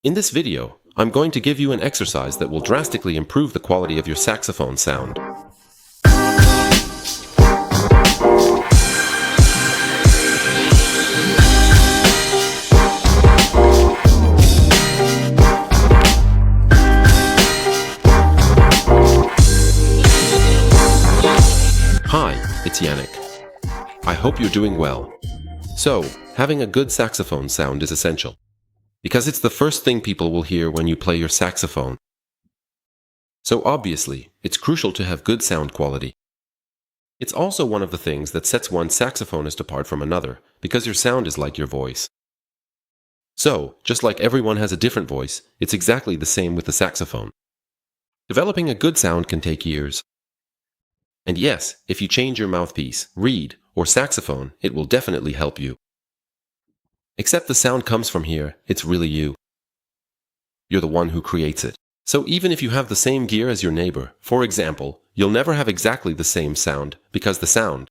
In this video, I'm going to give you an exercise that will drastically improve the quality of your saxophone sound. Hi, it's Yannick. I hope you're doing well. So, having a good saxophone sound is essential, because it's the first thing people will hear when you play your saxophone. So obviously, it's crucial to have good sound quality. It's also one of the things that sets one saxophonist apart from another, because your sound is like your voice. So, just like everyone has a different voice, it's exactly the same with the saxophone. Developing a good sound can take years. And yes, if you change your mouthpiece, reed, or saxophone, it will definitely help you. Except the sound comes from here, it's really you. You're the one who creates it. So even if you have the same gear as your neighbor, for example, you'll never have exactly the same sound, because the sound,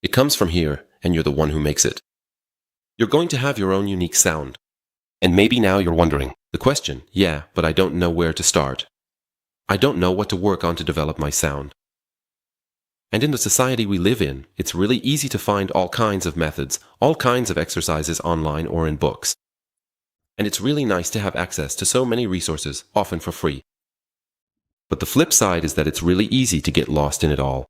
it comes from here, and you're the one who makes it. You're going to have your own unique sound. And maybe now you're wondering, the question, yeah, but I don't know where to start. I don't know what to work on to develop my sound. And in the society we live in, it's really easy to find all kinds of methods, all kinds of exercises online or in books. And it's really nice to have access to so many resources, often for free. But the flip side is that it's really easy to get lost in it all.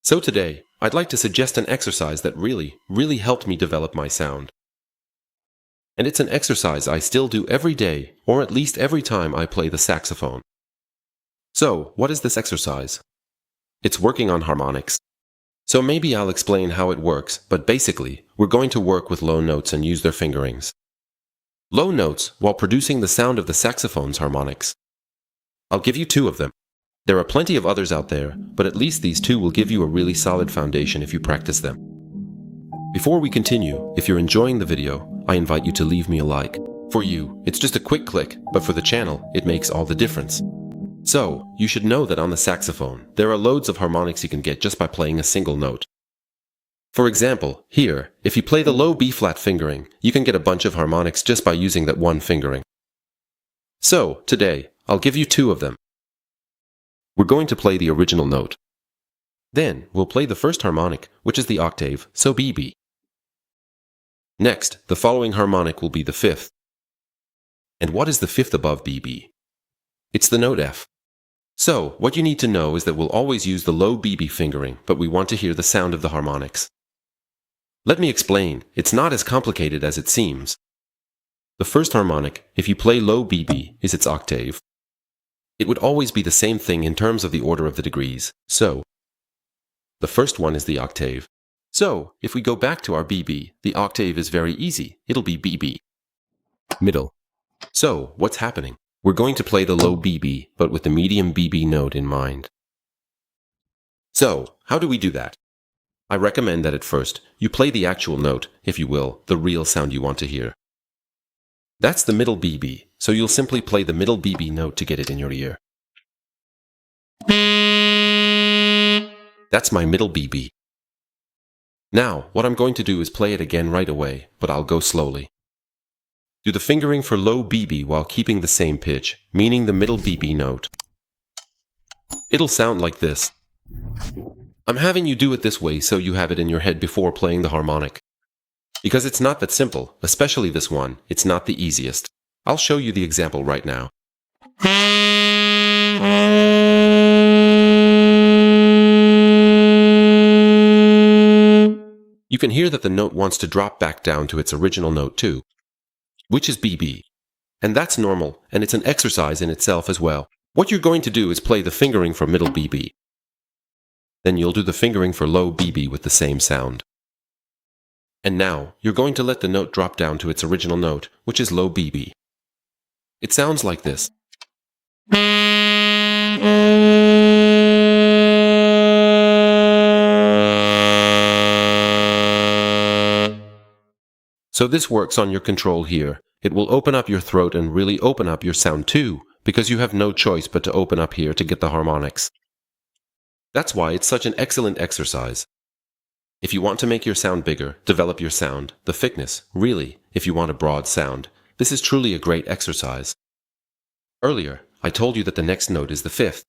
So today, I'd like to suggest an exercise that really helped me develop my sound. And it's an exercise I still do every day, or at least every time I play the saxophone. So, what is this exercise? It's working on harmonics. So maybe I'll explain how it works, but basically, we're going to work with low notes and use their fingerings. Low notes while producing the sound of the saxophone's harmonics. I'll give you 2 of them. There are plenty of others out there, but at least these 2 will give you a really solid foundation if you practice them. Before we continue, if you're enjoying the video, I invite you to leave me a like. For you, it's just a quick click, but for the channel, it makes all the difference. So, you should know that on the saxophone, there are loads of harmonics you can get just by playing a single note. For example, here, if you play the low B-flat fingering, you can get a bunch of harmonics just by using that one fingering. So, today, I'll give you 2 of them. We're going to play the original note. Then, we'll play the first harmonic, which is the octave, so BB. Next, the following harmonic will be the 5th. And what is the 5th above BB? It's the note F. So, what you need to know is that we'll always use the low BB fingering, but we want to hear the sound of the harmonics. Let me explain, it's not as complicated as it seems. The first harmonic, if you play low BB, is its octave. It would always be the same thing in terms of the order of the degrees, so the first one is the octave. So, if we go back to our BB, the octave is very easy, it'll be BB. Middle. So, what's happening? We're going to play the low BB, but with the medium BB note in mind. So, how do we do that? I recommend that at first, you play the actual note, if you will, the real sound you want to hear. That's the middle BB, so you'll simply play the middle BB note to get it in your ear. That's my middle BB. Now, what I'm going to do is play it again right away, but I'll go slowly. Do the fingering for low BB while keeping the same pitch, meaning the middle BB note. It'll sound like this. I'm having you do it this way so you have it in your head before playing the harmonic. Because it's not that simple, especially this one, it's not the easiest. I'll show you the example right now. You can hear that the note wants to drop back down to its original note too, which is BB. And that's normal, and it's an exercise in itself as well. What you're going to do is play the fingering for middle BB. Then you'll do the fingering for low BB with the same sound. And now, you're going to let the note drop down to its original note, which is low BB. It sounds like this. So this works on your control here. It will open up your throat and really open up your sound too, because you have no choice but to open up here to get the harmonics. That's why it's such an excellent exercise. If you want to make your sound bigger, develop your sound, the thickness, really, if you want a broad sound, This is truly a great exercise. Earlier, I told you that the next note is the fifth.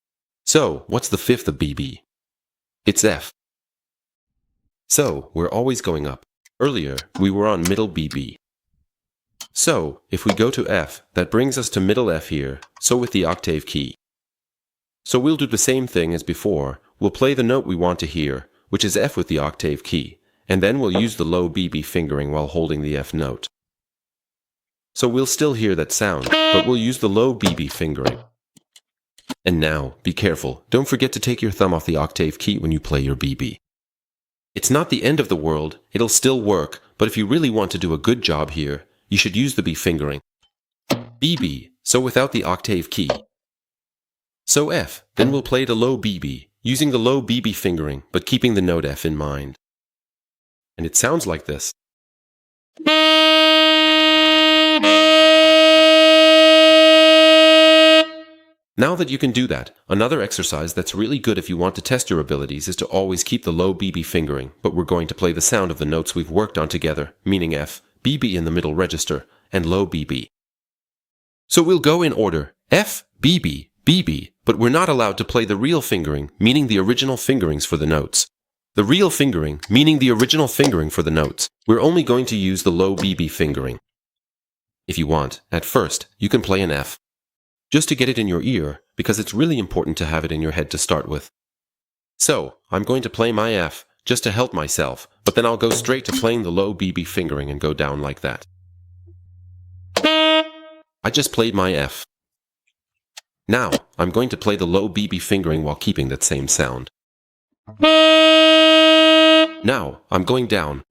So, what's the fifth of BB? It's F. So, we're always going up. Earlier, we were on middle BB. So, if we go to F, that brings us to middle F here, so with the octave key. So we'll do the same thing as before. We'll play the note we want to hear, which is F with the octave key, and then we'll use the low BB fingering while holding the F note. So we'll still hear that sound, but we'll use the low BB fingering. And now, be careful. Don't forget to take your thumb off the octave key when you play your BB. It's not the end of the world, it'll still work, but if you really want to do a good job here, you should use the B fingering. BB, so without the octave key. So F, then we'll play the low BB, using the low BB fingering, but keeping the note F in mind. And it sounds like this. Now that you can do that, another exercise that's really good if you want to test your abilities is to always keep the low BB fingering, but we're going to play the sound of the notes we've worked on together, meaning F, BB in the middle register, and low BB. So we'll go in order, F, BB, BB, but we're not allowed to play the real fingering, meaning the original fingerings for the notes. The real fingering, meaning the original fingering for the notes. We're only going to use the low BB fingering. If you want, at first, you can play an F. Just to get it in your ear, because it's really important to have it in your head to start with. So, I'm going to play my F, just to help myself, but then I'll go straight to playing the low BB fingering and go down like that. I just played my F. Now, I'm going to play the low BB fingering while keeping that same sound. Now, I'm going down.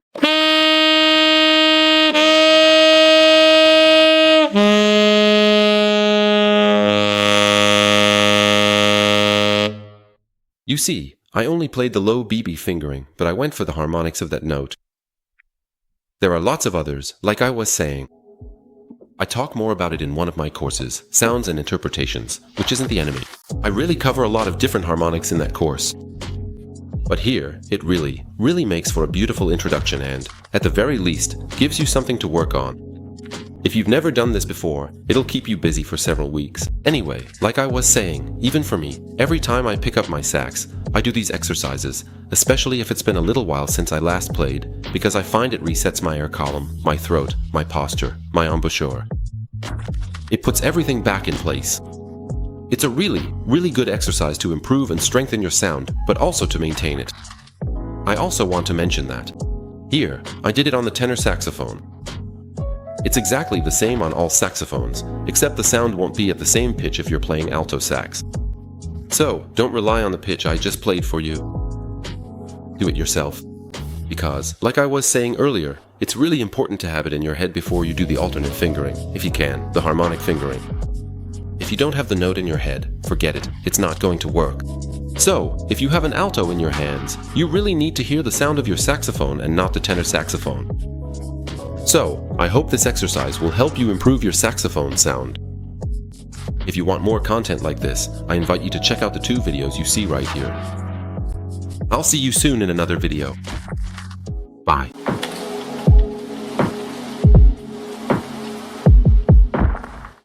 You see, I only played the low BB fingering, but I went for the harmonics of that note. There are lots of others, like I was saying. I talk more about it in one of my courses, Sounds and Interpretations, which isn't the enemy. I really cover a lot of different harmonics in that course. But here, it really makes for a beautiful introduction and, at the very least, gives you something to work on. If you've never done this before, it'll keep you busy for several weeks. Anyway, like I was saying, even for me, every time I pick up my sax, I do these exercises, especially if it's been a little while since I last played, because I find it resets my air column, my throat, my posture, my embouchure. It puts everything back in place. It's a really good exercise to improve and strengthen your sound, but also to maintain it. I also want to mention that. Here, I did it on the tenor saxophone. It's exactly the same on all saxophones, except the sound won't be at the same pitch if you're playing alto sax. So, don't rely on the pitch I just played for you. Do it yourself. Because, like I was saying earlier, it's really important to have it in your head before you do the alternate fingering, if you can, the harmonic fingering. If you don't have the note in your head, forget it, it's not going to work. So, if you have an alto in your hands, you really need to hear the sound of your saxophone and not the tenor saxophone. So, I hope this exercise will help you improve your saxophone sound. If you want more content like this, I invite you to check out the 2 videos you see right here. I'll see you soon in another video. Bye.